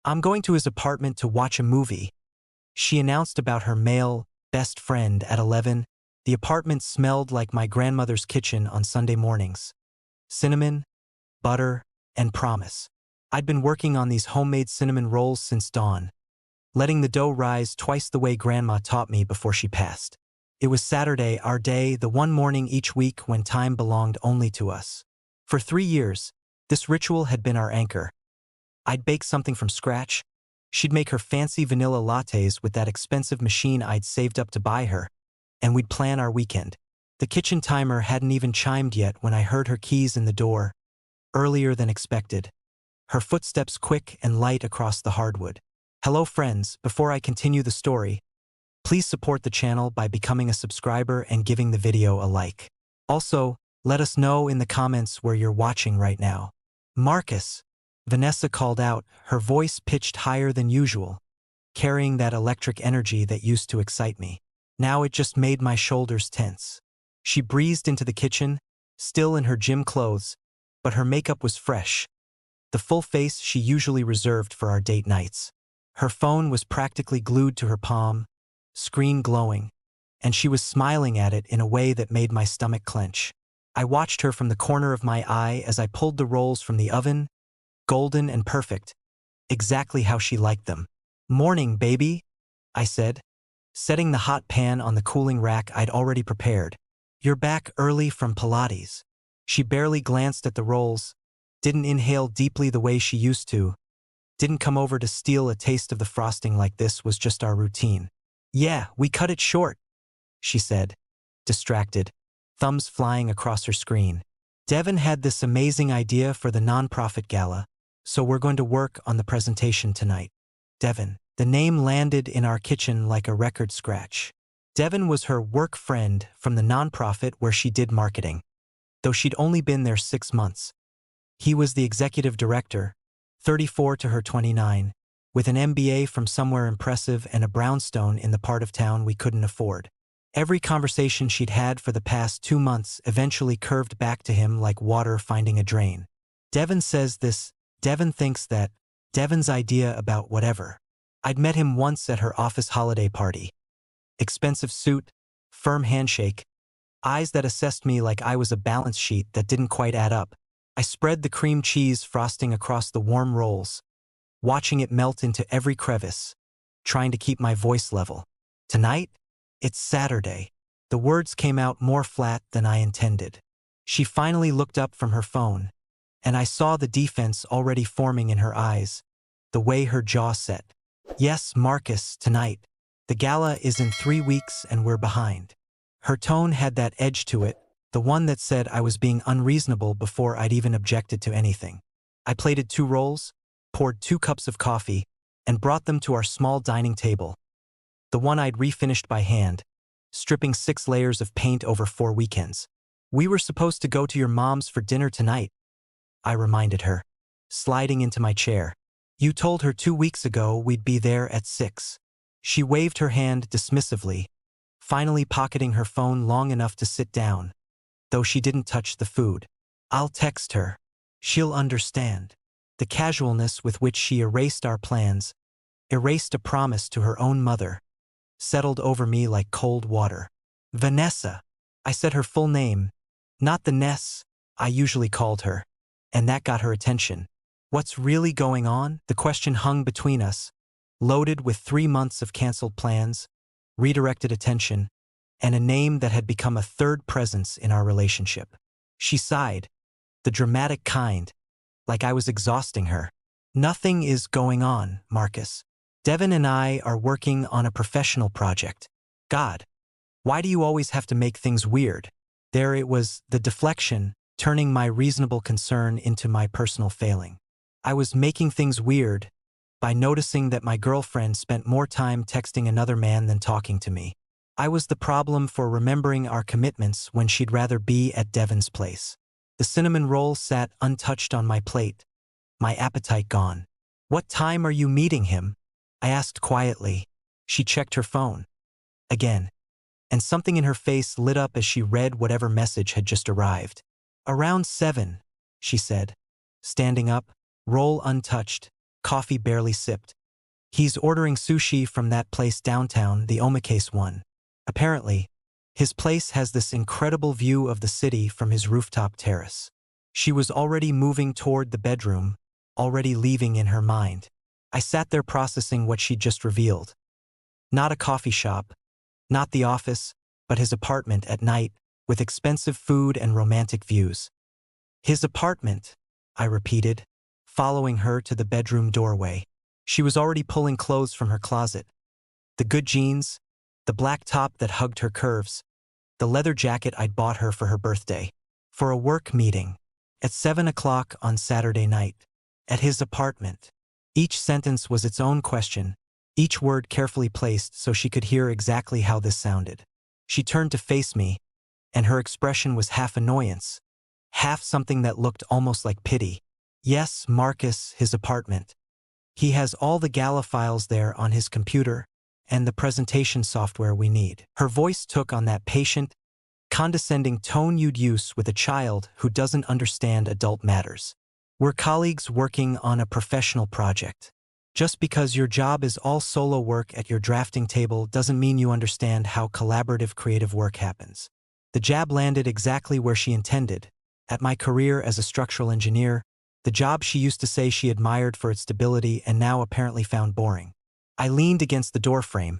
I'm going to his apartment to watch a movie. She announced about her male best friend at 11. The apartment smelled like my grandmother's kitchen on Sunday mornings. Cinnamon, butter, and promise. I'd been working on these homemade cinnamon rolls since dawn, letting the dough rise twice the way Grandma taught me before she passed. It was Saturday, our day, the one morning each week when time belonged only to us. For 3 years, this ritual had been our anchor. I'd bake something from scratch. She'd make her fancy vanilla lattes with that expensive machine I'd saved up to buy her, and we'd plan our weekend. The kitchen timer hadn't even chimed yet when I heard her keys in the door, earlier than expected. Her footsteps quick and light across the hardwood. Hello friends, before I continue the story, please support the channel by becoming a subscriber and giving the video a like. Also, let us know in the comments where you're watching right now. Marcus, Vanessa called out, her voice pitched higher than usual, carrying that electric energy that used to excite me. Now it just made my shoulders tense. She breezed into the kitchen, still in her gym clothes, but her makeup was fresh, the full face she usually reserved for our date nights. Her phone was practically glued to her palm, screen glowing, and she was smiling at it in a way that made my stomach clench. I watched her from the corner of my eye as I pulled the rolls from the oven, golden and perfect, exactly how she liked them. "Morning, baby," I said, setting the hot pan on the cooling rack I'd already prepared. "You're back early from Pilates." She barely glanced at the rolls, didn't inhale deeply the way she used to, didn't come over to steal a taste of the frosting like this was just our routine. "Yeah, we cut it short," she said, distracted, thumbs flying across her screen. "Devon had this amazing idea for the nonprofit gala, so we're going to work on the presentation tonight." Devon. The name landed in our kitchen like a record scratch. Devon was her work friend from the nonprofit where she did marketing, though she'd only been there 6 months. He was the executive director, 34 to her 29, with an MBA from somewhere impressive and a brownstone in the part of town we couldn't afford. Every conversation she'd had for the past 2 months eventually curved back to him like water finding a drain. Devon says this, Devon thinks that, Devon's idea about whatever. I'd met him once at her office holiday party. Expensive suit, firm handshake, eyes that assessed me like I was a balance sheet that didn't quite add up. I spread the cream cheese frosting across the warm rolls, watching it melt into every crevice, trying to keep my voice level. "Tonight? It's Saturday." The words came out more flat than I intended. She finally looked up from her phone, and I saw the defense already forming in her eyes, the way her jaw set. "Yes, Marcus, tonight. The gala is in 3 weeks and we're behind." Her tone had that edge to it, the one that said I was being unreasonable before I'd even objected to anything. I plated 2 rolls, poured 2 cups of coffee, and brought them to our small dining table, the one I'd refinished by hand, stripping 6 layers of paint over 4 weekends. "We were supposed to go to your mom's for dinner tonight," I reminded her, sliding into my chair. "You told her 2 weeks ago we'd be there at 6. She waved her hand dismissively, finally pocketing her phone long enough to sit down, though she didn't touch the food. "I'll text her. She'll understand." The casualness with which she erased our plans, erased a promise to her own mother, settled over me like cold water. "Vanessa." I said her full name, not the Ness I usually called her, and that got her attention. "What's really going on?" The question hung between us, loaded with 3 months of canceled plans, redirected attention, and a name that had become a third presence in our relationship. She sighed, the dramatic kind, like I was exhausting her. "Nothing is going on, Marcus. Devon and I are working on a professional project." God, why do you always have to make things weird? There it was, the deflection, turning my reasonable concern into my personal failing. I was making things weird by noticing that my girlfriend spent more time texting another man than talking to me. I was the problem for remembering our commitments when she'd rather be at Devon's place. The cinnamon roll sat untouched on my plate, my appetite gone. "What time are you meeting him?" I asked quietly. She checked her phone. Again. And something in her face lit up as she read whatever message had just arrived. "Around 7, she said, standing up, roll untouched, coffee barely sipped. He's ordering sushi from that place downtown, the Omakase one. Apparently, his place has this incredible view of the city from his rooftop terrace. She was already moving toward the bedroom, already leaving in her mind. I sat there processing what she'd just revealed. Not a coffee shop, not the office, but his apartment at night, with expensive food and romantic views. His apartment, I repeated, following her to the bedroom doorway. She was already pulling clothes from her closet. The good jeans, the black top that hugged her curves, the leather jacket I'd bought her for her birthday. For a work meeting. At 7 o'clock on Saturday night. At his apartment. Each sentence was its own question, each word carefully placed so she could hear exactly how this sounded. She turned to face me, and her expression was half annoyance, half something that looked almost like pity. Yes, Marcus, his apartment. He has all the gala files there on his computer, and the presentation software we need. Her voice took on that patient, condescending tone you'd use with a child who doesn't understand adult matters. We're colleagues working on a professional project. Just because your job is all solo work at your drafting table doesn't mean you understand how collaborative creative work happens. The jab landed exactly where she intended. At my career as a structural engineer, the job she used to say she admired for its stability and now apparently found boring. I leaned against the doorframe,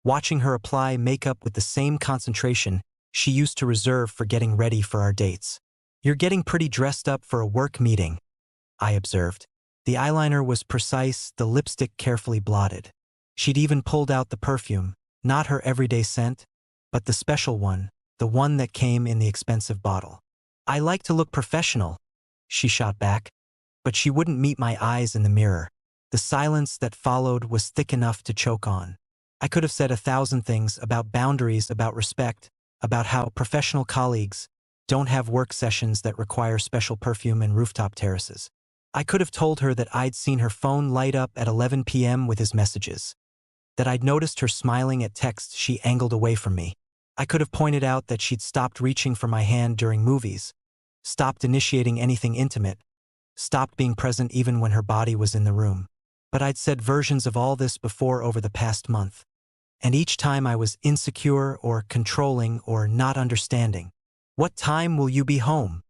watching her apply makeup with the same concentration she used to reserve for getting ready for our dates. You're getting pretty dressed up for a work meeting, I observed. The eyeliner was precise, the lipstick carefully blotted. She'd even pulled out the perfume, not her everyday scent, but the special one, the one that came in the expensive bottle. I like to look professional, she shot back, but she wouldn't meet my eyes in the mirror. The silence that followed was thick enough to choke on. I could have said 1,000 things about boundaries, about respect, about how professional colleagues don't have work sessions that require special perfume and rooftop terraces. I could have told her that I'd seen her phone light up at 11 p.m. with his messages, that I'd noticed her smiling at texts she angled away from me. I could have pointed out that she'd stopped reaching for my hand during movies, stopped initiating anything intimate, stopped being present even when her body was in the room. But I'd said versions of all this before over the past month, and each time I was insecure or controlling or not understanding. What time will you be home?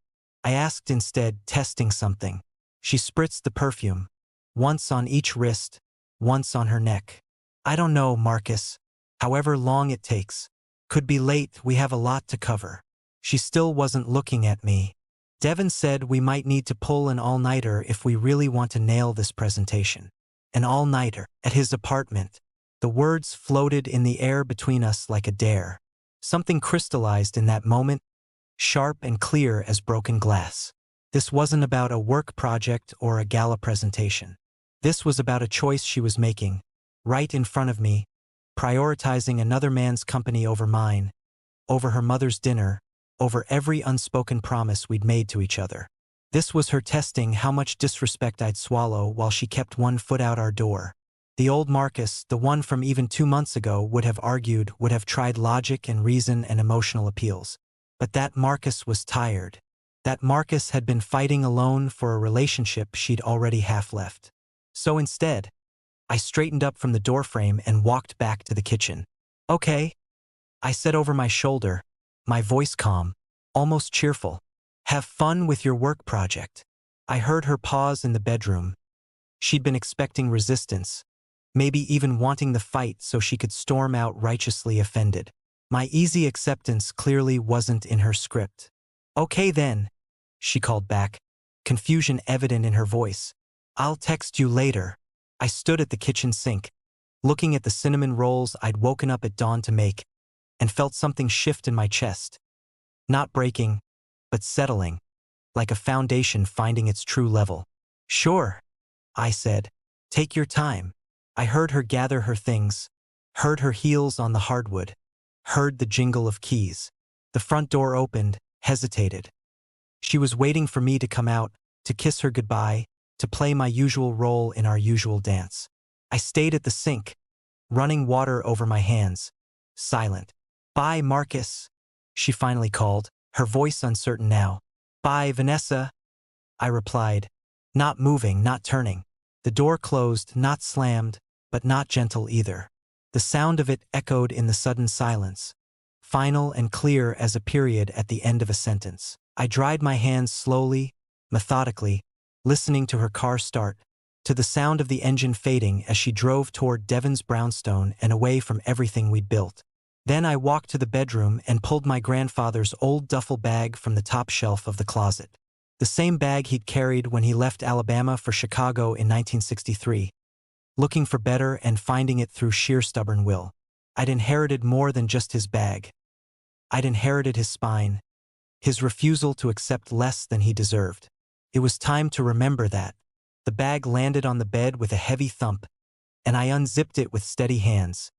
I asked instead, testing something. She spritzed the perfume, once on each wrist, once on her neck. I don't know, Marcus. However long it takes. Could be late, we have a lot to cover. She still wasn't looking at me. Devon said we might need to pull an all-nighter if we really want to nail this presentation. An all-nighter. At his apartment. The words floated in the air between us like a dare. Something crystallized in that moment, sharp and clear as broken glass. This wasn't about a work project or a gala presentation. This was about a choice she was making, right in front of me, prioritizing another man's company over mine, over her mother's dinner, over every unspoken promise we'd made to each other. This was her testing how much disrespect I'd swallow while she kept one foot out our door. The old Marcus, the one from even 2 months ago, would have argued, would have tried logic and reason and emotional appeals. But that Marcus was tired. That Marcus had been fighting alone for a relationship she'd already half left. So instead, I straightened up from the doorframe and walked back to the kitchen. Okay, I said over my shoulder, my voice calm, almost cheerful. Have fun with your work project. I heard her pause in the bedroom. She'd been expecting resistance, maybe even wanting the fight so she could storm out righteously offended. My easy acceptance clearly wasn't in her script. Okay then, she called back, confusion evident in her voice. I'll text you later. I stood at the kitchen sink, looking at the cinnamon rolls I'd woken up at dawn to make, and felt something shift in my chest. Not breaking, but settling, like a foundation finding its true level. Sure, I said. Take your time. I heard her gather her things, heard her heels on the hardwood, heard the jingle of keys. The front door opened, hesitated. She was waiting for me to come out, to kiss her goodbye, to play my usual role in our usual dance. I stayed at the sink, running water over my hands, silent. Bye, Marcus, she finally called, her voice uncertain now. Bye, Vanessa, I replied, not moving, not turning. The door closed, not slammed, but not gentle either. The sound of it echoed in the sudden silence, final and clear as a period at the end of a sentence. I dried my hands slowly, methodically, listening to her car start, to the sound of the engine fading as she drove toward Devon's brownstone and away from everything we'd built. Then I walked to the bedroom and pulled my grandfather's old duffel bag from the top shelf of the closet. The same bag he'd carried when he left Alabama for Chicago in 1963, looking for better and finding it through sheer stubborn will. I'd inherited more than just his bag. I'd inherited his spine, his refusal to accept less than he deserved. It was time to remember that. The bag landed on the bed with a heavy thump, and I unzipped it with steady hands.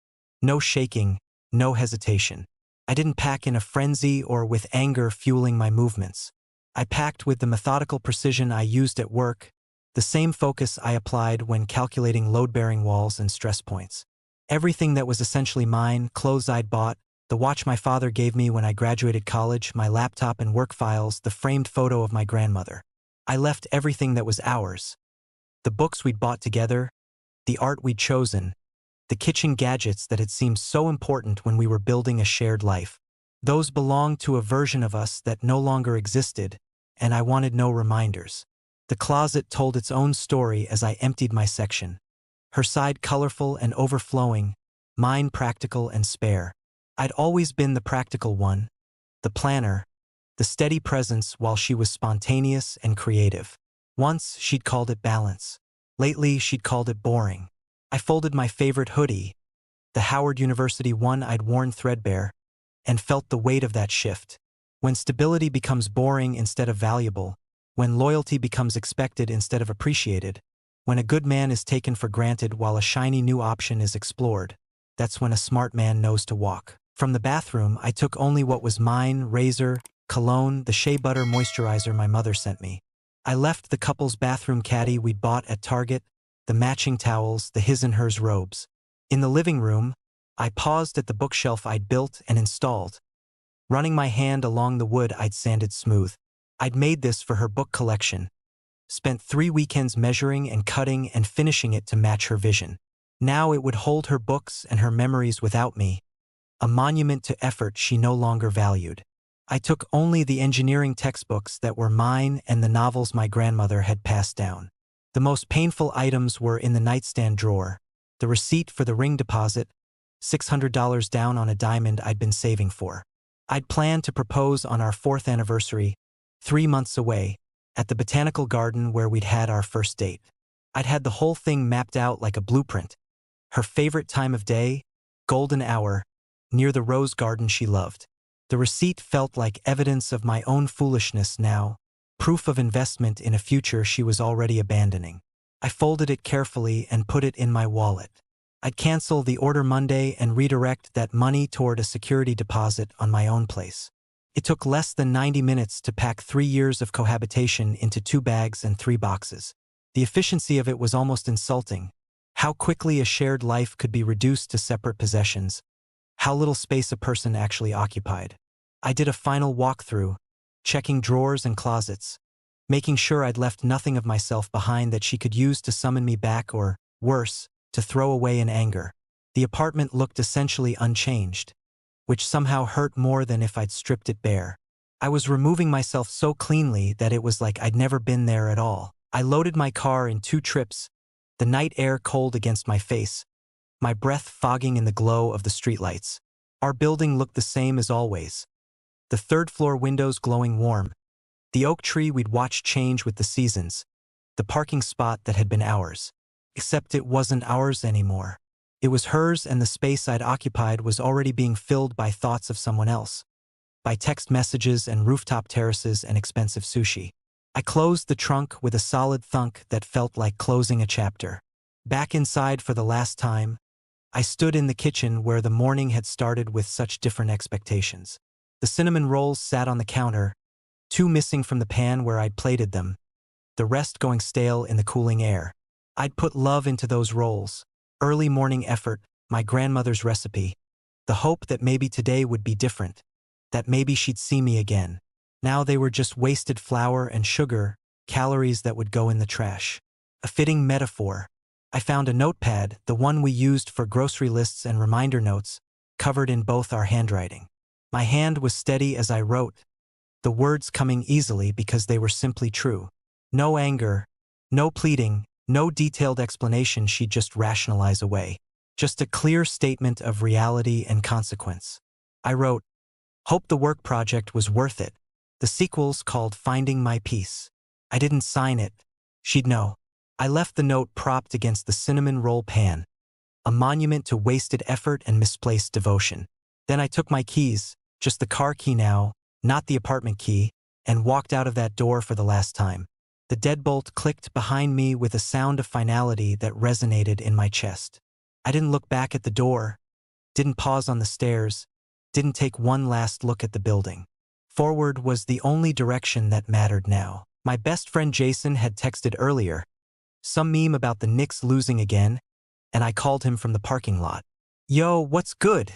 No shaking, no hesitation. I didn't pack in a frenzy or with anger fueling my movements. I packed with the methodical precision I used at work, the same focus I applied when calculating load-bearing walls and stress points. Everything that was essentially mine, clothes I'd bought, the watch my father gave me when I graduated college, my laptop and work files, the framed photo of my grandmother. I left everything that was ours. The books we'd bought together, the art we'd chosen, the kitchen gadgets that had seemed so important when we were building a shared life. Those belonged to a version of us that no longer existed, and I wanted no reminders. The closet told its own story as I emptied my section. Her side colorful and overflowing, mine practical and spare. I'd always been the practical one, the planner, the steady presence while she was spontaneous and creative. Once she'd called it balance. Lately she'd called it boring. I folded my favorite hoodie, the Howard University one I'd worn threadbare, and felt the weight of that shift. When stability becomes boring instead of valuable, when loyalty becomes expected instead of appreciated, when a good man is taken for granted while a shiny new option is explored, that's when a smart man knows to walk. From the bathroom, I took only what was mine: razor, cologne, the shea butter moisturizer my mother sent me. I left the couple's bathroom caddy we'd bought at Target, the matching towels, the his and hers robes. In the living room, I paused at the bookshelf I'd built and installed, running my hand along the wood I'd sanded smooth. I'd made this for her book collection, spent 3 weekends measuring and cutting and finishing it to match her vision. Now it would hold her books and her memories without me, a monument to effort she no longer valued. I took only the engineering textbooks that were mine and the novels my grandmother had passed down. The most painful items were in the nightstand drawer: the receipt for the ring deposit, $600 down on a diamond I'd been saving for. I'd planned to propose on our 4th anniversary, 3 months away, at the botanical garden where we'd had our first date. I'd had the whole thing mapped out like a blueprint. Her favorite time of day, golden hour, near the rose garden she loved. The receipt felt like evidence of my own foolishness now, proof of investment in a future she was already abandoning. I folded it carefully and put it in my wallet. I'd cancel the order Monday and redirect that money toward a security deposit on my own place. It took less than 90 minutes to pack 3 years of cohabitation into 2 bags and 3 boxes. The efficiency of it was almost insulting. How quickly a shared life could be reduced to separate possessions. How little space a person actually occupied. I did a final walkthrough, checking drawers and closets, making sure I'd left nothing of myself behind that she could use to summon me back or, worse, to throw away in anger. The apartment looked essentially unchanged, which somehow hurt more than if I'd stripped it bare. I was removing myself so cleanly that it was like I'd never been there at all. I loaded my car in 2 trips, the night air cold against my face, my breath fogging in the glow of the streetlights. Our building looked the same as always. The 3rd-floor windows glowing warm, the oak tree we'd watched change with the seasons, the parking spot that had been ours. Except it wasn't ours anymore. It was hers, and the space I'd occupied was already being filled by thoughts of someone else, by text messages and rooftop terraces and expensive sushi. I closed the trunk with a solid thunk that felt like closing a chapter. Back inside for the last time, I stood in the kitchen where the morning had started with such different expectations. The cinnamon rolls sat on the counter, 2 missing from the pan where I'd plated them, the rest going stale in the cooling air. I'd put love into those rolls, early morning effort, my grandmother's recipe, the hope that maybe today would be different, that maybe she'd see me again. Now they were just wasted flour and sugar, calories that would go in the trash. A fitting metaphor. I found a notepad, the one we used for grocery lists and reminder notes, covered in both our handwriting. My hand was steady as I wrote, the words coming easily because they were simply true. No anger, no pleading, no detailed explanation she'd just rationalize away. Just a clear statement of reality and consequence. I wrote, "Hope the work project was worth it." The sequel's called Finding My Peace. I didn't sign it. She'd know. I left the note propped against the cinnamon roll pan, a monument to wasted effort and misplaced devotion. Then I took my keys, just the car key now, not the apartment key, and walked out of that door for the last time. The deadbolt clicked behind me with a sound of finality that resonated in my chest. I didn't look back at the door, didn't pause on the stairs, didn't take one last look at the building. Forward was the only direction that mattered now. My best friend Jason had texted earlier, some meme about the Knicks losing again, and I called him from the parking lot. "Yo, what's good?"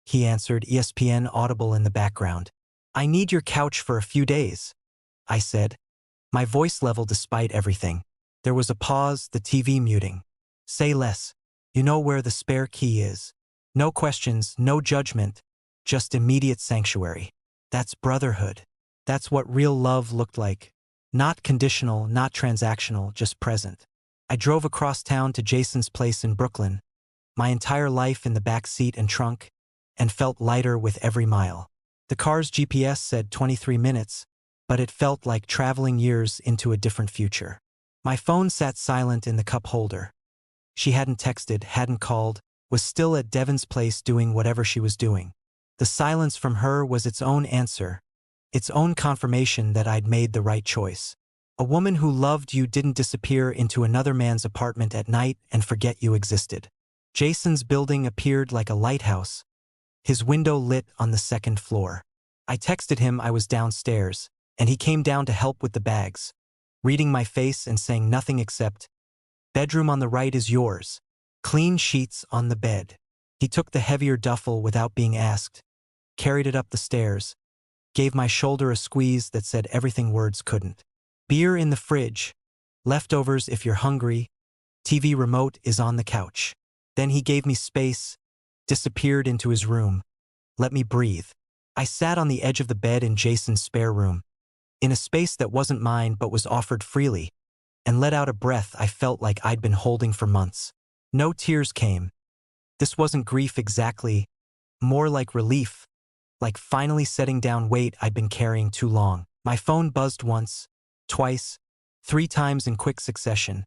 He answered, ESPN audible in the background. "I need your couch for a few days," I said, my voice level despite everything. There was a pause, the TV muting. "Say less. You know where the spare key is." No questions, no judgment, just immediate sanctuary. That's brotherhood. That's what real love looked like. Not conditional, not transactional, just present. I drove across town to Jason's place in Brooklyn, my entire life in the back seat and trunk, and felt lighter with every mile. The car's GPS said 23 minutes, but it felt like traveling years into a different future. My phone sat silent in the cup holder. She hadn't texted, hadn't called, was still at Devon's place doing whatever she was doing. The silence from her was its own answer, its own confirmation that I'd made the right choice. A woman who loved you didn't disappear into another man's apartment at night and forget you existed. Jason's building appeared like a lighthouse, his window lit on the second floor. I texted him I was downstairs, and he came down to help with the bags, reading my face and saying nothing except, "Bedroom on the right is yours. Clean sheets on the bed." He took the heavier duffel without being asked, carried it up the stairs, gave my shoulder a squeeze that said everything words couldn't. "Beer in the fridge, leftovers if you're hungry, TV remote is on the couch." Then he gave me space, disappeared into his room, let me breathe. I sat on the edge of the bed in Jason's spare room, in a space that wasn't mine but was offered freely, and let out a breath I felt like I'd been holding for months. No tears came. This wasn't grief exactly, more like relief, like finally setting down weight I'd been carrying too long. My phone buzzed once, twice, 3 times in quick succession,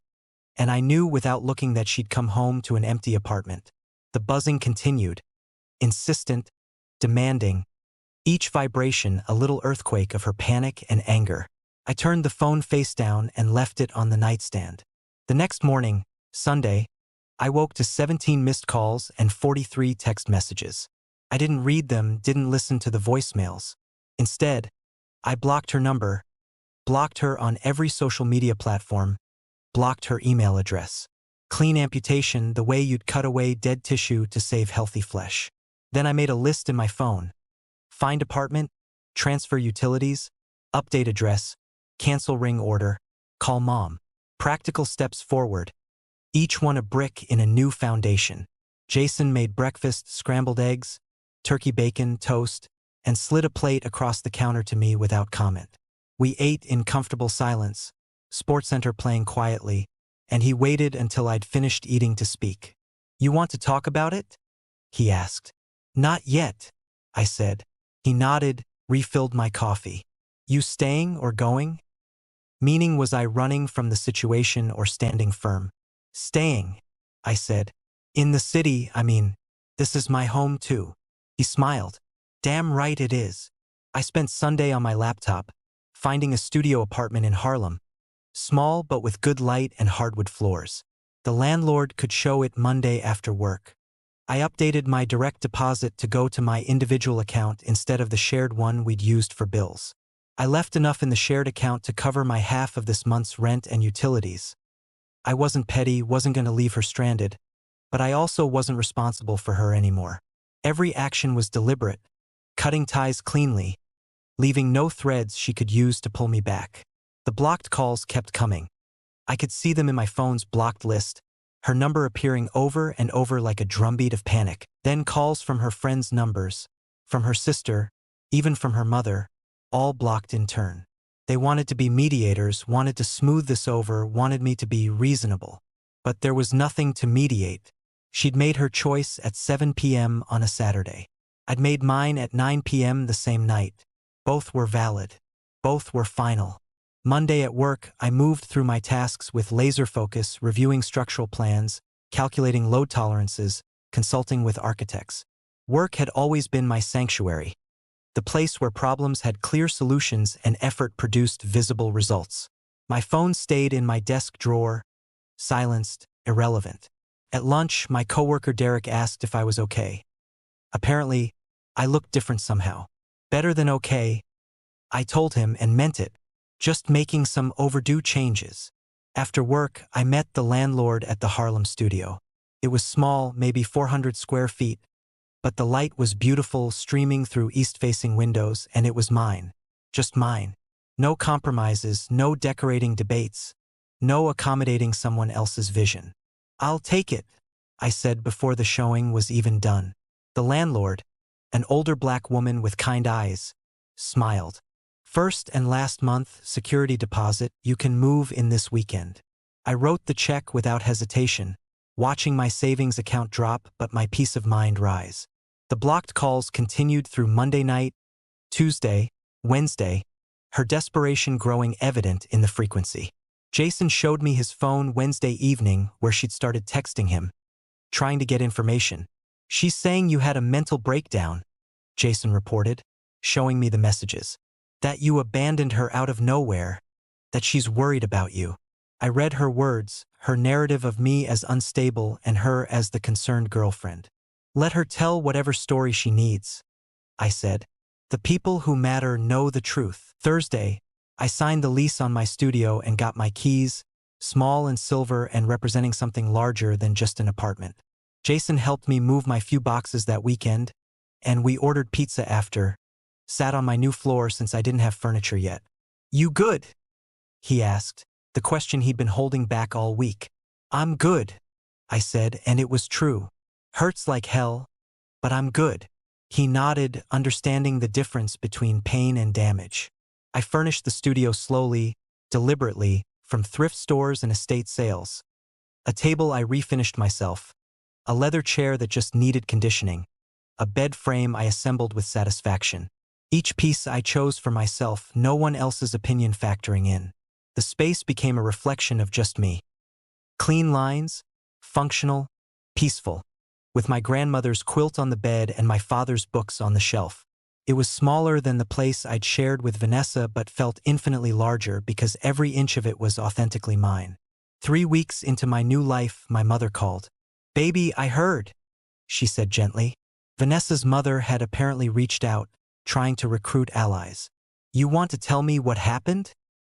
and I knew without looking that she'd come home to an empty apartment. The buzzing continued, insistent, demanding, each vibration a little earthquake of her panic and anger. I turned the phone face down and left it on the nightstand. The next morning, Sunday, I woke to 17 missed calls and 43 text messages. I didn't read them, didn't listen to the voicemails. Instead, I blocked her number, blocked her on every social media platform, blocked her email address. Clean amputation, the way you'd cut away dead tissue to save healthy flesh. Then I made a list in my phone. Find apartment, transfer utilities, update address, cancel ring order, call mom. Practical steps forward, each one a brick in a new foundation. Jason made breakfast, scrambled eggs, turkey bacon, toast, and slid a plate across the counter to me without comment. We ate in comfortable silence, SportsCenter playing quietly, and he waited until I'd finished eating to speak. "You want to talk about it?" he asked. "Not yet," I said. He nodded, refilled my coffee. "You staying or going?" Meaning, was I running from the situation or standing firm? "Staying," I said. "In the city, I mean. This is my home too." He smiled. "Damn right it is." I spent Sunday on my laptop, finding a studio apartment in Harlem. Small but with good light and hardwood floors. The landlord could show it Monday after work. I updated my direct deposit to go to my individual account instead of the shared one we'd used for bills. I left enough in the shared account to cover my half of this month's rent and utilities. I wasn't petty, wasn't going to leave her stranded, but I also wasn't responsible for her anymore. Every action was deliberate, cutting ties cleanly, leaving no threads she could use to pull me back. The blocked calls kept coming. I could see them in my phone's blocked list, her number appearing over and over like a drumbeat of panic. Then calls from her friends' numbers, from her sister, even from her mother, all blocked in turn. They wanted to be mediators, wanted to smooth this over, wanted me to be reasonable. But there was nothing to mediate. She'd made her choice at 7 p.m. on a Saturday. I'd made mine at 9 p.m. the same night. Both were valid. Both were final. Monday at work, I moved through my tasks with laser focus, reviewing structural plans, calculating load tolerances, consulting with architects. Work had always been my sanctuary, the place where problems had clear solutions and effort produced visible results. My phone stayed in my desk drawer, silenced, irrelevant. At lunch, my coworker Derek asked if I was okay. Apparently, I looked different somehow. Better than okay, I told him and meant it, just making some overdue changes. After work, I met the landlord at the Harlem studio. It was small, maybe 400 square feet, but the light was beautiful, streaming through east-facing windows, and it was mine. Just mine. No compromises, no decorating debates, no accommodating someone else's vision. "I'll take it," I said before the showing was even done. The landlord, an older black woman with kind eyes, smiled. "First and last month, security deposit, you can move in this weekend." I wrote the check without hesitation, watching my savings account drop but my peace of mind rise. The blocked calls continued through Monday night, Tuesday, Wednesday, her desperation growing evident in the frequency. Jason showed me his phone Wednesday evening where she'd started texting him, trying to get information. "She's saying you had a mental breakdown," Jason reported, showing me the messages. "That you abandoned her out of nowhere, that she's worried about you." I read her words, her narrative of me as unstable and her as the concerned girlfriend. "Let her tell whatever story she needs," I said. "The people who matter know the truth." Thursday, I signed the lease on my studio and got my keys, small and silver and representing something larger than just an apartment. Jason helped me move my few boxes that weekend, and we ordered pizza after, sat on my new floor since I didn't have furniture yet. "You good?" he asked, the question he'd been holding back all week. "I'm good," I said, and it was true. "Hurts like hell, but I'm good." He nodded, understanding the difference between pain and damage. I furnished the studio slowly, deliberately, from thrift stores and estate sales. A table I refinished myself, a leather chair that just needed conditioning, a bed frame I assembled with satisfaction. Each piece I chose for myself, no one else's opinion factoring in. The space became a reflection of just me. Clean lines, functional, peaceful, with my grandmother's quilt on the bed and my father's books on the shelf. It was smaller than the place I'd shared with Vanessa but felt infinitely larger because every inch of it was authentically mine. 3 weeks into my new life, my mother called. "Baby, I heard," she said gently. Vanessa's mother had apparently reached out, trying to recruit allies. "You want to tell me what happened?"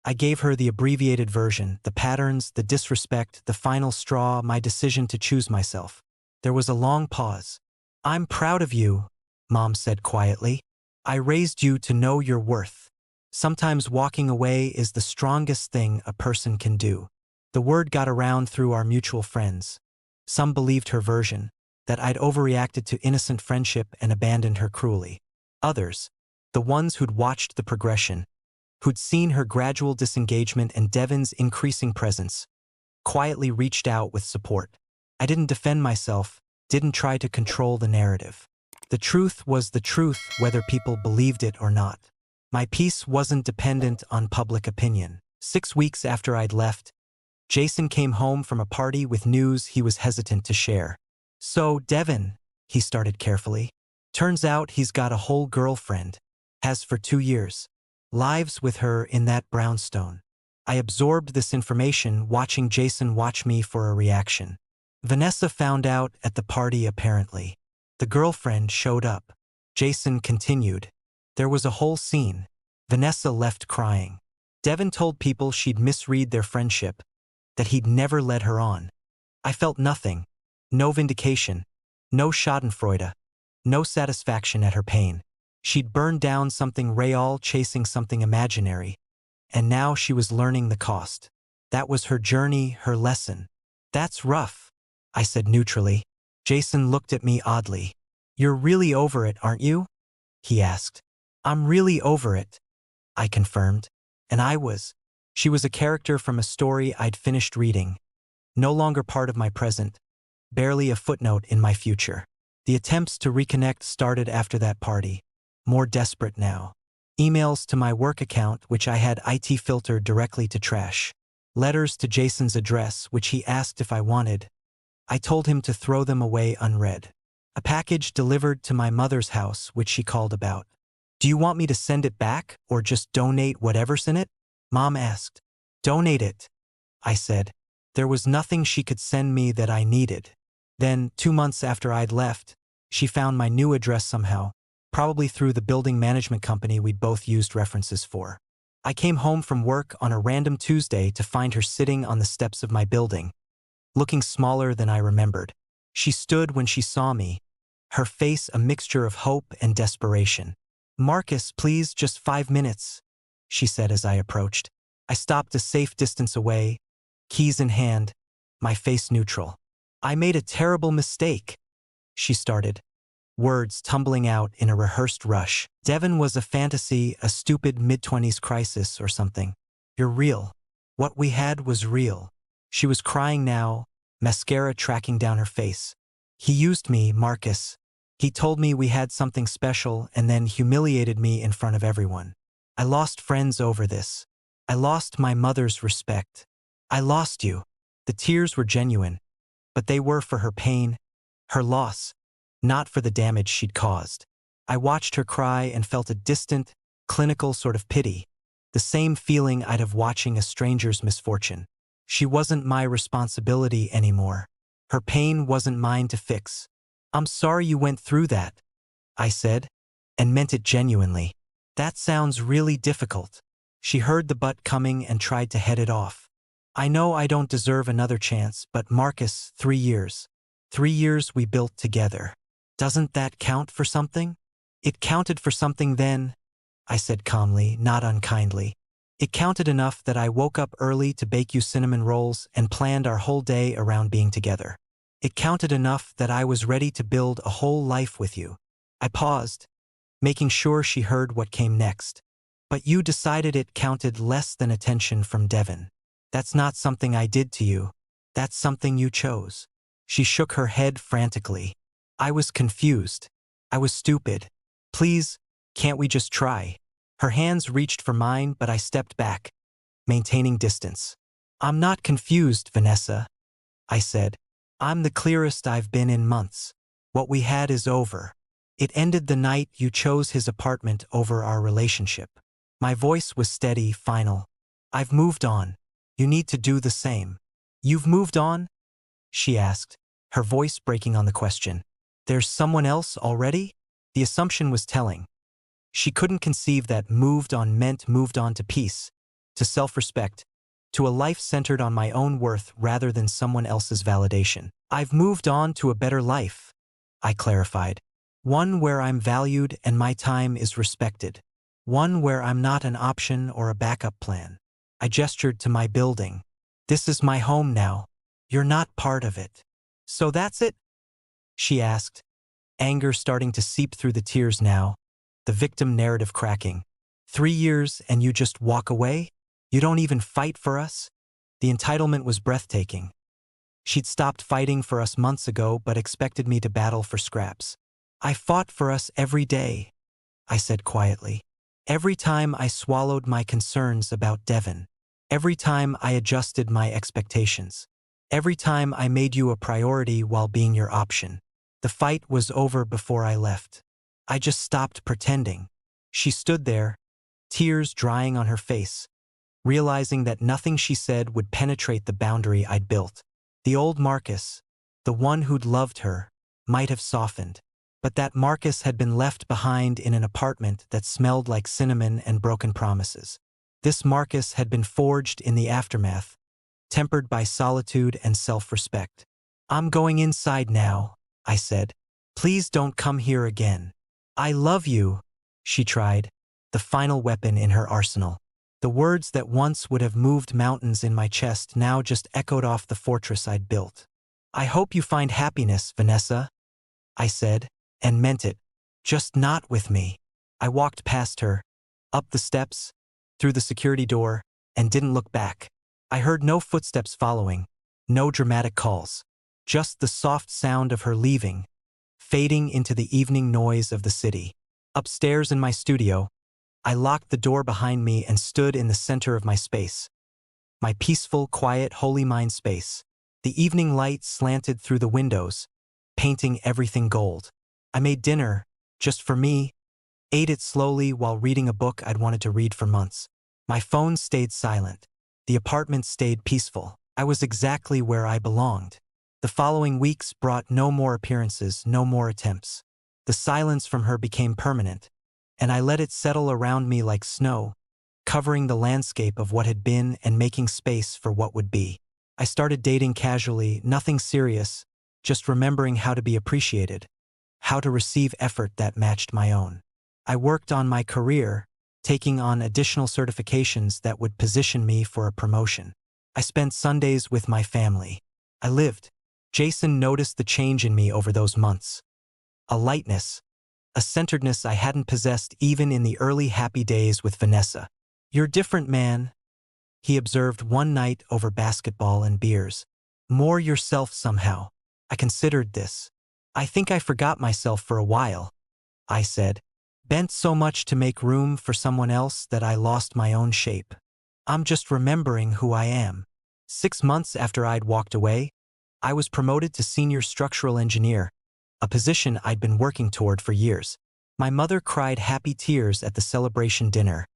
I gave her the abbreviated version, the patterns, the disrespect, the final straw, my decision to choose myself. There was a long pause. "I'm proud of you," Mom said quietly. "I raised you to know your worth. Sometimes walking away is the strongest thing a person can do." The word got around through our mutual friends. Some believed her version, that I'd overreacted to innocent friendship and abandoned her cruelly. Others, the ones who'd watched the progression, who'd seen her gradual disengagement and Devon's increasing presence, quietly reached out with support. I didn't defend myself, didn't try to control the narrative. The truth was the truth whether people believed it or not. My peace wasn't dependent on public opinion. 6 weeks after I'd left, Jason came home from a party with news he was hesitant to share. "So, Devon," he started carefully. "Turns out he's got a whole girlfriend. Has for 2 years. Lives with her in that brownstone." I absorbed this information, watching Jason watch me for a reaction. Vanessa found out at the party apparently. The girlfriend showed up. Jason continued. There was a whole scene. Vanessa left crying. Devon told people she'd misread their friendship, that he'd never led her on. I felt nothing. No vindication. No schadenfreude. No satisfaction at her pain. She'd burned down something real chasing something imaginary, and now she was learning the cost. That was her journey, her lesson. That's rough, I said neutrally. Jason looked at me oddly. You're really over it, aren't you? He asked. I'm really over it, I confirmed. And I was. She was a character from a story I'd finished reading. No longer part of my present. Barely a footnote in my future. The attempts to reconnect started after that party. More desperate now. Emails to my work account, which I had IT filtered directly to trash. Letters to Jason's address, which he asked if I wanted. I told him to throw them away unread. A package delivered to my mother's house, which she called about. Do you want me to send it back, or just donate whatever's in it? Mom asked. Donate it, I said. There was nothing she could send me that I needed. Then, 2 months after I'd left, she found my new address somehow, probably through the building management company we'd both used references for. I came home from work on a random Tuesday to find her sitting on the steps of my building, looking smaller than I remembered. She stood when she saw me, her face a mixture of hope and desperation. Marcus, please, just 5 minutes, she said as I approached. I stopped a safe distance away, keys in hand, my face neutral. I made a terrible mistake, she started, words tumbling out in a rehearsed rush. Devon was a fantasy, a stupid mid-20s crisis or something. You're real. What we had was real. She was crying now, mascara tracking down her face. He used me, Marcus. He told me we had something special and then humiliated me in front of everyone. I lost friends over this. I lost my mother's respect. I lost you. The tears were genuine, but they were for her pain, her loss, not for the damage she'd caused. I watched her cry and felt a distant, clinical sort of pity, the same feeling I'd have watching a stranger's misfortune. She wasn't my responsibility anymore. Her pain wasn't mine to fix. I'm sorry you went through that, I said, and meant it genuinely. That sounds really difficult. She heard the but coming and tried to head it off. I know I don't deserve another chance, but Marcus, 3 years. 3 years we built together. Doesn't that count for something? It counted for something then, I said calmly, not unkindly. It counted enough that I woke up early to bake you cinnamon rolls and planned our whole day around being together. It counted enough that I was ready to build a whole life with you. I paused, making sure she heard what came next. But you decided it counted less than attention from Devon. That's not something I did to you. That's something you chose. She shook her head frantically. I was confused. I was stupid. Please, can't we just try? Her hands reached for mine, but I stepped back, maintaining distance. I'm not confused, Vanessa, I said. I'm the clearest I've been in months. What we had is over. It ended the night you chose his apartment over our relationship. My voice was steady, final. I've moved on. You need to do the same. You've moved on? She asked, her voice breaking on the question. There's someone else already? The assumption was telling. She couldn't conceive that moved on meant moved on to peace, to self-respect, to a life centered on my own worth rather than someone else's validation. I've moved on to a better life, I clarified. One where I'm valued and my time is respected. One where I'm not an option or a backup plan. I gestured to my building. This is my home now. You're not part of it. So that's it? She asked, anger starting to seep through the tears now, the victim narrative cracking. 3 years and you just walk away? You don't even fight for us? The entitlement was breathtaking. She'd stopped fighting for us months ago but expected me to battle for scraps. I fought for us every day, I said quietly. Every time I swallowed my concerns about Devon. Every time I adjusted my expectations. Every time I made you a priority while being your option. The fight was over before I left. I just stopped pretending. She stood there, tears drying on her face, realizing that nothing she said would penetrate the boundary I'd built. The old Marcus, the one who'd loved her, might have softened. But that Marcus had been left behind in an apartment that smelled like cinnamon and broken promises. This Marcus had been forged in the aftermath, tempered by solitude and self-respect. I'm going inside now, I said. Please don't come here again. I love you, she tried, the final weapon in her arsenal. The words that once would have moved mountains in my chest now just echoed off the fortress I'd built. "I hope you find happiness, Vanessa," I said, and meant it. Just not with me. I walked past her, up the steps, through the security door, and didn't look back. I heard no footsteps following, no dramatic calls. Just the soft sound of her leaving, fading into the evening noise of the city. Upstairs in my studio, I locked the door behind me and stood in the center of my space. My peaceful, quiet, holy mind space. The evening light slanted through the windows, painting everything gold. I made dinner, just for me, ate it slowly while reading a book I'd wanted to read for months. My phone stayed silent. The apartment stayed peaceful. I was exactly where I belonged. The following weeks brought no more appearances, no more attempts. The silence from her became permanent, and I let it settle around me like snow, covering the landscape of what had been and making space for what would be. I started dating casually, nothing serious, just remembering how to be appreciated, how to receive effort that matched my own. I worked on my career, taking on additional certifications that would position me for a promotion. I spent Sundays with my family. I lived. Jason noticed the change in me over those months. A lightness, a centeredness I hadn't possessed even in the early happy days with Vanessa. "You're different, man," he observed one night over basketball and beers. "More yourself somehow." I considered this. "I think I forgot myself for a while," I said. "Bent so much to make room for someone else that I lost my own shape. I'm just remembering who I am." 6 months after I'd walked away, I was promoted to senior structural engineer, a position I'd been working toward for years. My mother cried happy tears at the celebration dinner.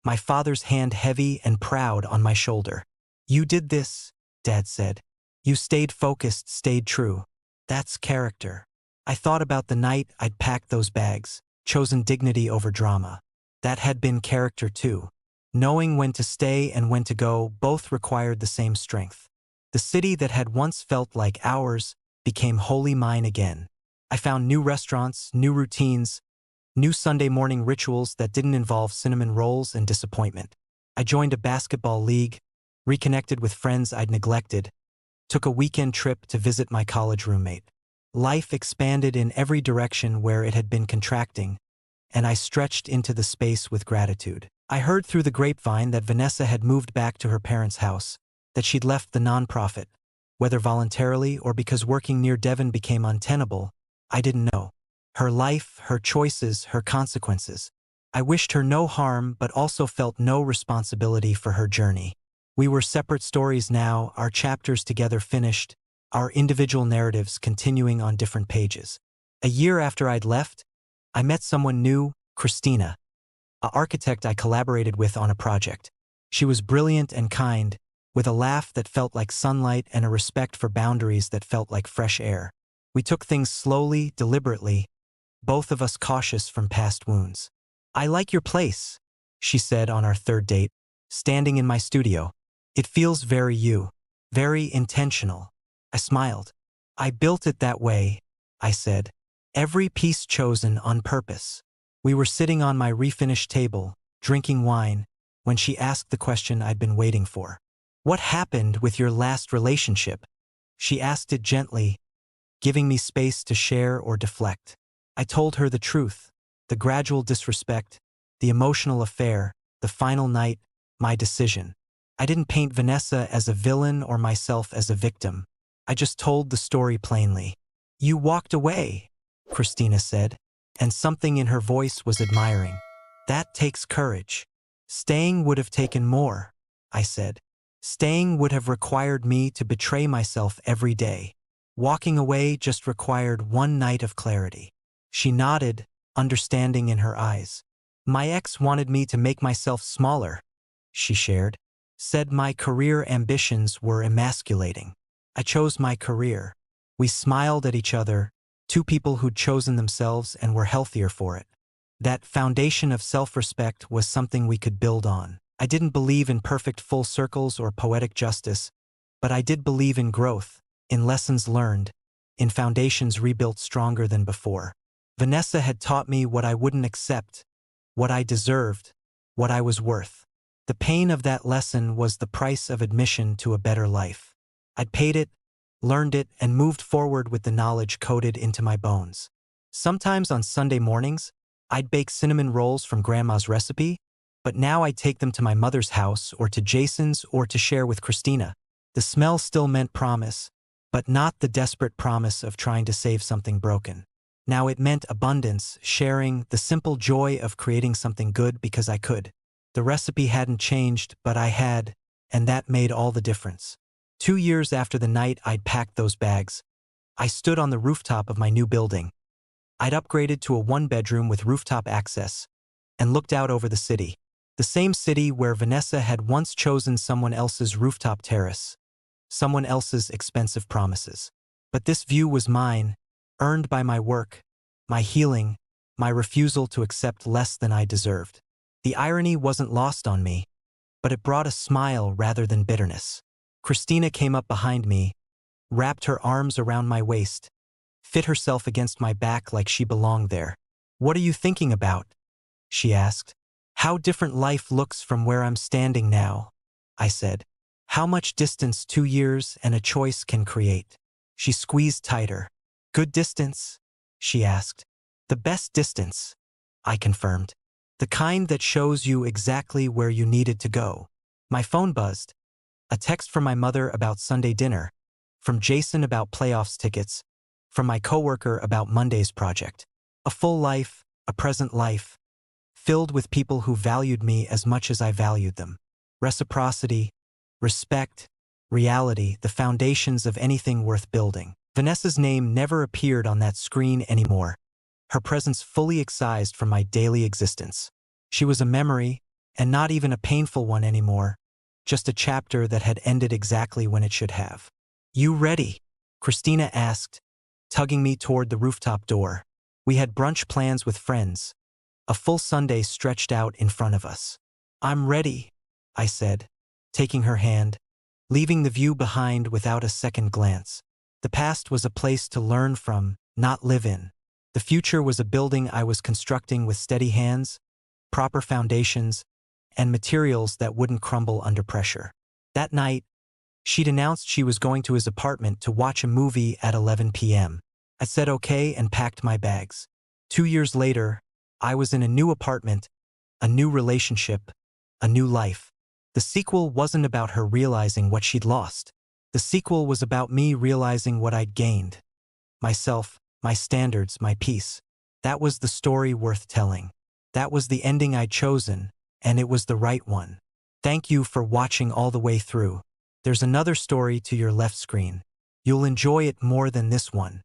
My father's hand heavy and proud on my shoulder. "You did this," Dad said. "You stayed focused, stayed true. That's character." I thought about the night I'd packed those bags, chosen dignity over drama. That had been character too. Knowing when to stay and when to go both required the same strength. The city that had once felt like ours became wholly mine again. I found new restaurants, new routines, new Sunday morning rituals that didn't involve cinnamon rolls and disappointment. I joined a basketball league, reconnected with friends I'd neglected, took a weekend trip to visit my college roommate. Life expanded in every direction where it had been contracting, and I stretched into the space with gratitude. I heard through the grapevine that Vanessa had moved back to her parents' house, that she'd left the nonprofit. Whether voluntarily or because working near Devon became untenable, I didn't know. Her life, her choices, her consequences. I wished her no harm but also felt no responsibility for her journey. We were separate stories now, our chapters together finished, our individual narratives continuing on different pages. A year after I'd left, I met someone new, Christina, an architect I collaborated with on a project. She was brilliant and kind, with a laugh that felt like sunlight and a respect for boundaries that felt like fresh air. We took things slowly, deliberately, both of us cautious from past wounds. "I like your place," she said on our third date, standing in my studio. "It feels very you, very intentional." I smiled. "I built it that way," I said. "Every piece chosen on purpose." We were sitting on my refinished table, drinking wine, when she asked the question I'd been waiting for. "What happened with your last relationship?" She asked it gently, giving me space to share or deflect. I told her the truth, the gradual disrespect, the emotional affair, the final night, my decision. I didn't paint Vanessa as a villain or myself as a victim. I just told the story plainly. "You walked away," Christina said, and something in her voice was admiring. "That takes courage." "Staying would have taken more," I said. "Staying would have required me to betray myself every day. Walking away just required one night of clarity." She nodded, understanding in her eyes. "My ex wanted me to make myself smaller," she shared. "Said my career ambitions were emasculating. I chose my career." We smiled at each other, two people who'd chosen themselves and were healthier for it. That foundation of self-respect was something we could build on. I didn't believe in perfect full circles or poetic justice, but I did believe in growth, in lessons learned, in foundations rebuilt stronger than before. Vanessa had taught me what I wouldn't accept, what I deserved, what I was worth. The pain of that lesson was the price of admission to a better life. I'd paid it, learned it, and moved forward with the knowledge coded into my bones. Sometimes on Sunday mornings, I'd bake cinnamon rolls from Grandma's recipe, but now I'd take them to my mother's house or to Jason's or to share with Christina. The smell still meant promise, but not the desperate promise of trying to save something broken. Now it meant abundance, sharing, the simple joy of creating something good because I could. The recipe hadn't changed, but I had, and that made all the difference. 2 years after the night I'd packed those bags, I stood on the rooftop of my new building. I'd upgraded to a 1-bedroom with rooftop access and looked out over the city. The same city where Vanessa had once chosen someone else's rooftop terrace, someone else's expensive promises. But this view was mine, earned by my work, my healing, my refusal to accept less than I deserved. The irony wasn't lost on me, but it brought a smile rather than bitterness. Christina came up behind me, wrapped her arms around my waist, fit herself against my back like she belonged there. "What are you thinking about?" she asked. "How different life looks from where I'm standing now," I said. "How much distance 2 years and a choice can create." She squeezed tighter. "Good distance?" she asked. "The best distance," I confirmed. "The kind that shows you exactly where you needed to go." My phone buzzed. A text from my mother about Sunday dinner, from Jason about playoffs tickets, from my coworker about Monday's project. A full life, a present life, filled with people who valued me as much as I valued them. Reciprocity, respect, reality, the foundations of anything worth building. Vanessa's name never appeared on that screen anymore, her presence fully excised from my daily existence. She was a memory, and not even a painful one anymore, just a chapter that had ended exactly when it should have. "You ready?" Christina asked, tugging me toward the rooftop door. We had brunch plans with friends, a full Sunday stretched out in front of us. "I'm ready," I said, taking her hand, leaving the view behind without a second glance. The past was a place to learn from, not live in. The future was a building I was constructing with steady hands, proper foundations, and materials that wouldn't crumble under pressure. That night, she'd announced she was going to his apartment to watch a movie at 11 p.m. I said okay and packed my bags. 2 years later, I was in a new apartment, a new relationship, a new life. The sequel wasn't about her realizing what she'd lost. The sequel was about me realizing what I'd gained. Myself, my standards, my peace. That was the story worth telling. That was the ending I'd chosen, and it was the right one. Thank you for watching all the way through. There's another story to your left screen. You'll enjoy it more than this one.